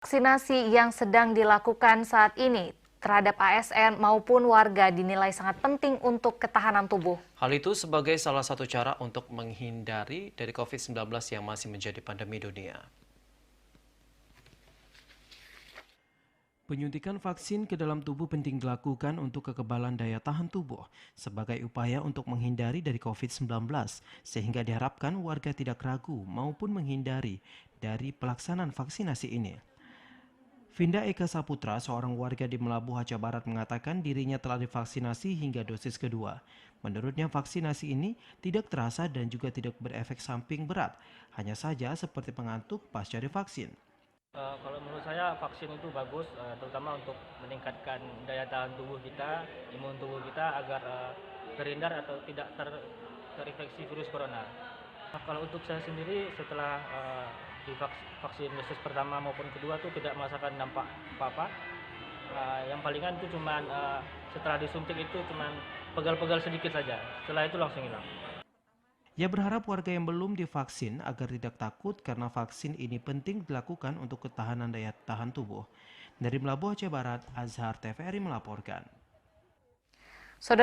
Vaksinasi yang sedang dilakukan saat ini terhadap ASN maupun warga dinilai sangat penting untuk ketahanan tubuh. Hal itu sebagai salah satu cara untuk menghindari dari COVID-19 yang masih menjadi pandemi dunia. Penyuntikan vaksin ke dalam tubuh penting dilakukan untuk kekebalan daya tahan tubuh sebagai upaya untuk menghindari dari COVID-19, sehingga diharapkan warga tidak ragu maupun menghindari dari pelaksanaan vaksinasi ini. Vinda Eka Saputra, seorang warga di Melabuh Aceh Barat, mengatakan dirinya telah divaksinasi hingga dosis kedua. Menurutnya vaksinasi ini tidak terasa dan juga tidak berefek samping berat, hanya saja seperti pengantuk pasca divaksin. Kalau menurut saya vaksin itu bagus, terutama untuk meningkatkan daya tahan tubuh kita, imun tubuh kita agar terhindar atau tidak terinfeksi virus corona. Nah, kalau untuk saya sendiri setelah divaksin dosis pertama maupun kedua tuh tidak merasakan dampak apa-apa. Yang palingan itu cuman setelah disuntik itu cuman pegal-pegal sedikit saja. Setelah itu langsung hilang. Ia berharap warga yang belum divaksin agar tidak takut karena vaksin ini penting dilakukan untuk ketahanan daya tahan tubuh. Dari Melabuh Aceh Barat, Azhar TVRI melaporkan. Saudara